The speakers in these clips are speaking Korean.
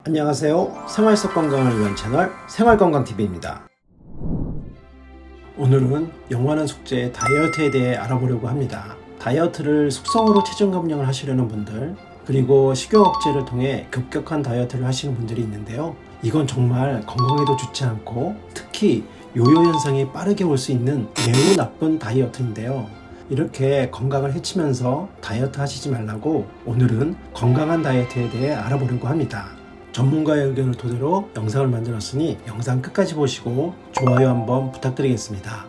안녕하세요. 생활 속 건강을 위한 채널 생활건강TV입니다. 오늘은 영원한 숙제 다이어트에 대해 알아보려고 합니다. 다이어트를 속성으로 체중 감량을 하시려는 분들, 그리고 식욕 억제를 통해 급격한 다이어트를 하시는 분들이 있는데요. 이건 정말 건강에도 좋지 않고 특히 요요 현상이 빠르게 올 수 있는 매우 나쁜 다이어트인데요. 이렇게 건강을 해치면서 다이어트 하시지 말라고 오늘은 건강한 다이어트에 대해 알아보려고 합니다. 전문가의 의견을 토대로 영상을 만들었으니 영상 끝까지 보시고 좋아요 한번 부탁드리겠습니다.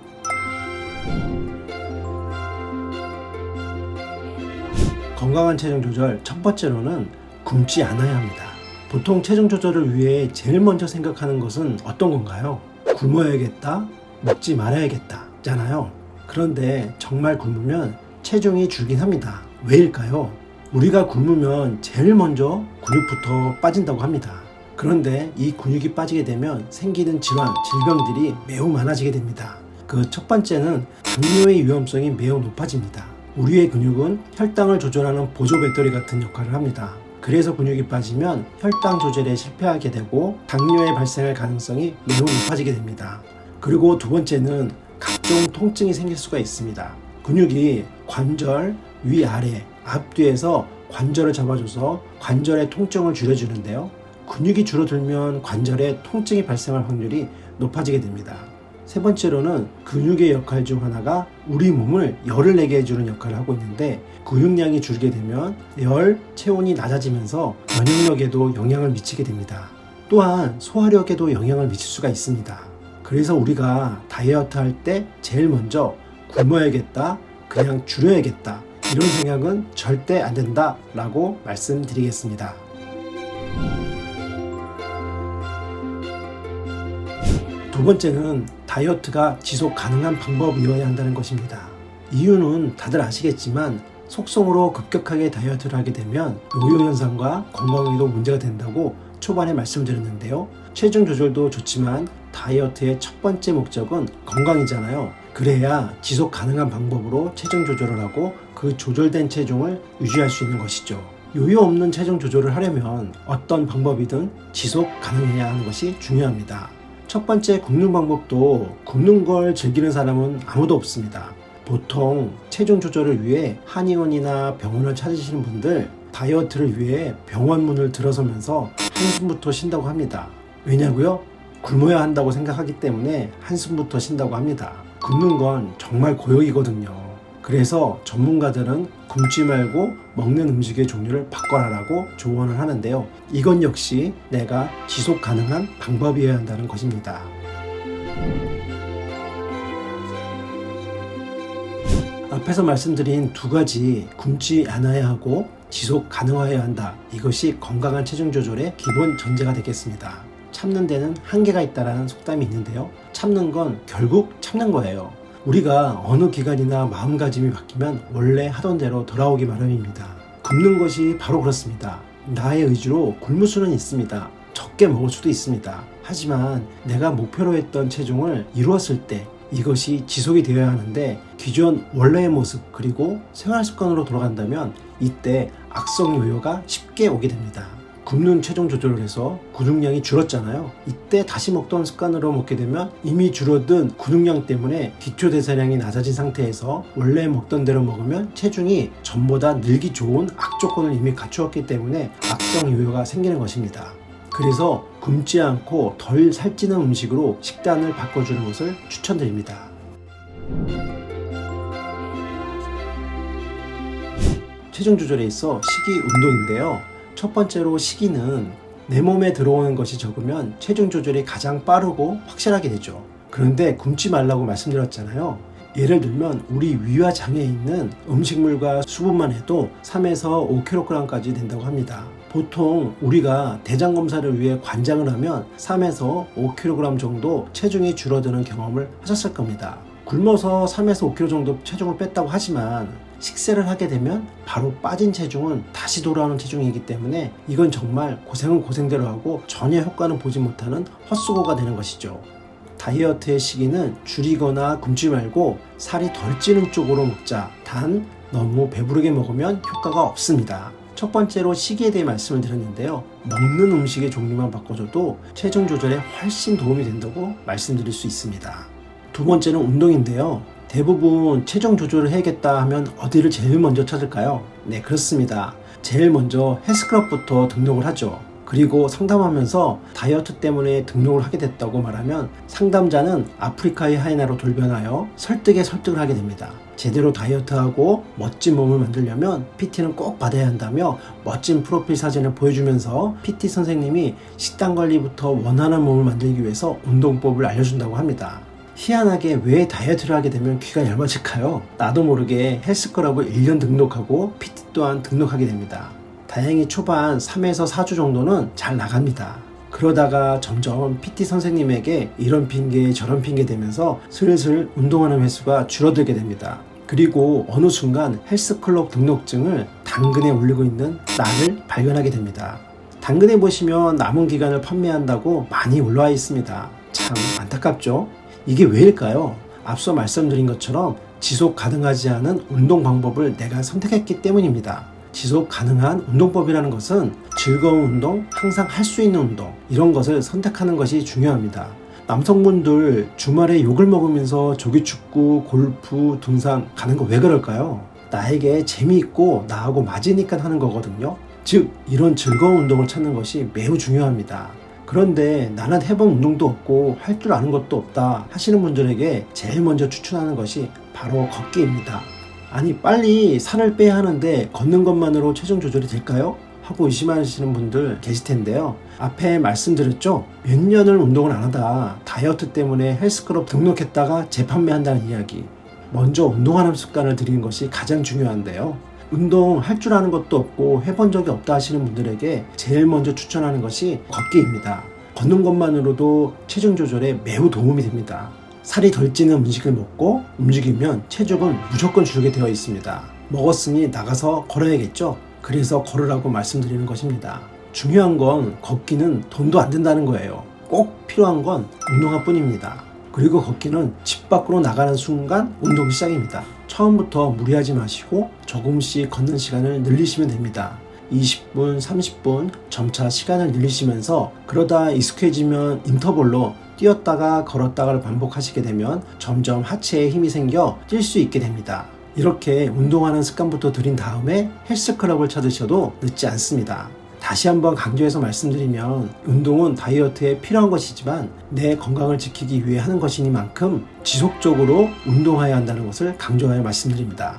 건강한 체중 조절 첫 번째로는 굶지 않아야 합니다. 보통 체중 조절을 위해 제일 먼저 생각하는 것은 어떤 건가요? 굶어야겠다, 먹지 말아야겠다 잖아요. 그런데 정말 굶으면 체중이 줄긴 합니다. 왜일까요? 우리가 굶으면 제일 먼저 근육부터 빠진다고 합니다. 그런데 이 근육이 빠지게 되면 생기는 질환, 질병들이 매우 많아지게 됩니다. 그 첫 번째는 당뇨의 위험성이 매우 높아집니다. 우리의 근육은 혈당을 조절하는 보조 배터리 같은 역할을 합니다. 그래서 근육이 빠지면 혈당 조절에 실패하게 되고 당뇨의 발생할 가능성이 매우 높아지게 됩니다. 그리고 두 번째는 각종 통증이 생길 수가 있습니다. 근육이 관절, 위아래, 앞뒤에서 관절을 잡아줘서 관절의 통증을 줄여주는데요. 근육이 줄어들면 관절에 통증이 발생할 확률이 높아지게 됩니다. 세 번째로는 근육의 역할 중 하나가 우리 몸을 열을 내게 해주는 역할을 하고 있는데, 근육량이 줄게 되면 열, 체온이 낮아지면서 면역력에도 영향을 미치게 됩니다. 또한 소화력에도 영향을 미칠 수가 있습니다. 그래서 우리가 다이어트 할 때 제일 먼저 굶어야겠다, 그냥 줄여야겠다, 이런 생각은 절대 안 된다 라고 말씀드리겠습니다. 두 번째는 다이어트가 지속 가능한 방법이어야 한다는 것입니다. 이유는 다들 아시겠지만 속성으로 급격하게 다이어트를 하게 되면 요요 현상과 건강에도 문제가 된다고 초반에 말씀드렸는데요. 체중 조절도 좋지만 다이어트의 첫 번째 목적은 건강이잖아요. 그래야 지속 가능한 방법으로 체중 조절을 하고 그 조절된 체중을 유지할 수 있는 것이죠. 요요 없는 체중 조절을 하려면 어떤 방법이든 지속 가능해야 하는 것이 중요합니다. 첫 번째 굶는 방법도 굶는 걸 즐기는 사람은 아무도 없습니다. 보통 체중 조절을 위해 한의원이나 병원을 찾으시는 분들, 다이어트를 위해 병원 문을 들어서면서 한숨부터 쉰다고 합니다. 왜냐고요? 굶어야 한다고 생각하기 때문에 한숨부터 쉰다고 합니다. 굶는 건 정말 고역이거든요. 그래서 전문가들은 굶지 말고 먹는 음식의 종류를 바꿔라라고 조언을 하는데요. 이건 역시 내가 지속 가능한 방법이어야 한다는 것입니다. 앞에서 말씀드린 두 가지, 굶지 않아야 하고 지속 가능해야 한다, 이것이 건강한 체중 조절의 기본 전제가 되겠습니다. 참는 데는 한계가 있다는 속담이 있는데요. 참는 건 결국 참는 거예요. 우리가 어느 기간이나 마음가짐이 바뀌면 원래 하던 대로 돌아오기 마련입니다. 굶는 것이 바로 그렇습니다. 나의 의지로 굶을 수는 있습니다. 적게 먹을 수도 있습니다. 하지만 내가 목표로 했던 체중을 이루었을 때 이것이 지속이 되어야 하는데, 기존 원래의 모습 그리고 생활 습관으로 돌아간다면 이때 악성 요요가 쉽게 오게 됩니다. 굶는 체중 조절을 해서 근육량이 줄었잖아요. 이때 다시 먹던 습관으로 먹게 되면 이미 줄어든 근육량 때문에 기초대사량이 낮아진 상태에서 원래 먹던 대로 먹으면 체중이 전보다 늘기 좋은 악조건을 이미 갖추었기 때문에 악성 요요가 생기는 것입니다. 그래서 굶지 않고 덜 살찌는 음식으로 식단을 바꿔주는 것을 추천드립니다. 체중 조절에 있어 식이 운동인데요. 첫 번째로 식이는 내 몸에 들어오는 것이 적으면 체중 조절이 가장 빠르고 확실하게 되죠. 그런데 굶지 말라고 말씀드렸잖아요. 예를 들면 우리 위와 장에 있는 음식물과 수분만 해도 3에서 5kg까지 된다고 합니다. 보통 우리가 대장 검사를 위해 관장을 하면 3에서 5kg 정도 체중이 줄어드는 경험을 하셨을 겁니다. 굶어서 3에서 5kg 정도 체중을 뺐다고 하지만 식사를 하게 되면 바로 빠진 체중은 다시 돌아오는 체중이기 때문에 이건 정말 고생은 고생대로 하고 전혀 효과는 보지 못하는 헛수고가 되는 것이죠. 다이어트의 시기는 줄이거나 굶지 말고 살이 덜 찌는 쪽으로 먹자. 단 너무 배부르게 먹으면 효과가 없습니다. 첫 번째로 식이에 대해 말씀을 드렸는데요. 먹는 음식의 종류만 바꿔줘도 체중 조절에 훨씬 도움이 된다고 말씀드릴 수 있습니다. 두 번째는 운동인데요. 대부분 체중 조절을 해야겠다 하면 어디를 제일 먼저 찾을까요? 네, 그렇습니다. 제일 먼저 헬스클럽부터 등록을 하죠. 그리고 상담하면서 다이어트 때문에 등록을 하게 됐다고 말하면 상담자는 아프리카의 하이나로 돌변하여 설득에 설득을 하게 됩니다. 제대로 다이어트하고 멋진 몸을 만들려면 PT는 꼭 받아야 한다며 멋진 프로필 사진을 보여주면서 PT 선생님이 식단 관리부터 원하는 몸을 만들기 위해서 운동법을 알려준다고 합니다. 희한하게 왜 다이어트를 하게 되면 귀가 얇아질까요? 나도 모르게 헬스클럽을 1년 등록하고 PT 또한 등록하게 됩니다. 다행히 초반 3에서 4주 정도는 잘 나갑니다. 그러다가 점점 PT 선생님에게 이런 핑계 저런 핑계 대면서 슬슬 운동하는 횟수가 줄어들게 됩니다. 그리고 어느 순간 헬스클럽 등록증을 당근에 올리고 있는 나를 발견하게 됩니다. 당근에 보시면 남은 기간을 판매한다고 많이 올라와 있습니다. 참 안타깝죠? 이게 왜일까요? 앞서 말씀드린 것처럼 지속 가능하지 않은 운동 방법을 내가 선택했기 때문입니다. 지속 가능한 운동법이라는 것은 즐거운 운동, 항상 할 수 있는 운동, 이런 것을 선택하는 것이 중요합니다. 남성분들 주말에 욕을 먹으면서 조기축구, 골프, 등산 가는 거 왜 그럴까요? 나에게 재미있고 나하고 맞으니까 하는 거거든요. 즉 이런 즐거운 운동을 찾는 것이 매우 중요합니다. 그런데 나는 해본 운동도 없고 할 줄 아는 것도 없다 하시는 분들에게 제일 먼저 추천하는 것이 바로 걷기입니다. 아니 빨리 살을 빼야 하는데 걷는 것만으로 체중 조절이 될까요? 하고 의심하시는 분들 계실 텐데요. 앞에 말씀드렸죠? 몇 년을 운동을 안 하다 다이어트 때문에 헬스클럽 등록했다가 재판매한다는 이야기. 먼저 운동하는 습관을 들이는 것이 가장 중요한데요. 운동 할 줄 아는 것도 없고 해본 적이 없다 하시는 분들에게 제일 먼저 추천하는 것이 걷기입니다. 걷는 것만으로도 체중 조절에 매우 도움이 됩니다. 살이 덜 찌는 음식을 먹고 움직이면 체중은 무조건 줄게 되어 있습니다. 먹었으니 나가서 걸어야겠죠? 그래서 걸으라고 말씀드리는 것입니다. 중요한 건 걷기는 돈도 안 든다는 거예요. 꼭 필요한 건 운동화 뿐입니다. 그리고 걷기는 집 밖으로 나가는 순간 운동 시작입니다. 처음부터 무리하지 마시고 조금씩 걷는 시간을 늘리시면 됩니다. 20분, 30분 점차 시간을 늘리시면서 그러다 익숙해지면 인터벌로 뛰었다가 걸었다가를 반복하시게 되면 점점 하체에 힘이 생겨 뛸 수 있게 됩니다. 이렇게 운동하는 습관부터 들인 다음에 헬스클럽을 찾으셔도 늦지 않습니다. 다시 한번 강조해서 말씀드리면 운동은 다이어트에 필요한 것이지만 내 건강을 지키기 위해 하는 것이니만큼 지속적으로 운동해야 한다는 것을 강조하여 말씀드립니다.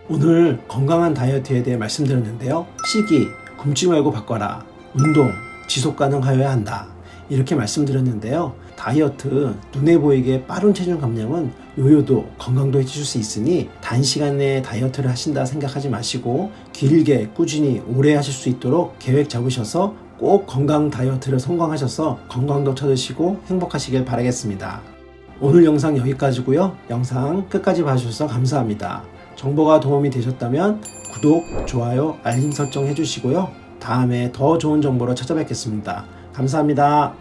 오늘 건강한 다이어트에 대해 말씀드렸는데요. 식이 굶지 말고 바꿔라. 운동 지속 가능하여야 한다. 이렇게 말씀드렸는데요. 다이어트, 눈에 보이게 빠른 체중 감량은 요요도 건강도 해줄 수 있으니 단시간에 다이어트를 하신다 생각하지 마시고 길게 꾸준히 오래 하실 수 있도록 계획 잡으셔서 꼭 건강 다이어트를 성공하셔서 건강도 찾으시고 행복하시길 바라겠습니다. 오늘 영상 여기까지고요. 영상 끝까지 봐주셔서 감사합니다. 정보가 도움이 되셨다면 구독, 좋아요, 알림 설정 해주시고요. 다음에 더 좋은 정보로 찾아뵙겠습니다. 감사합니다.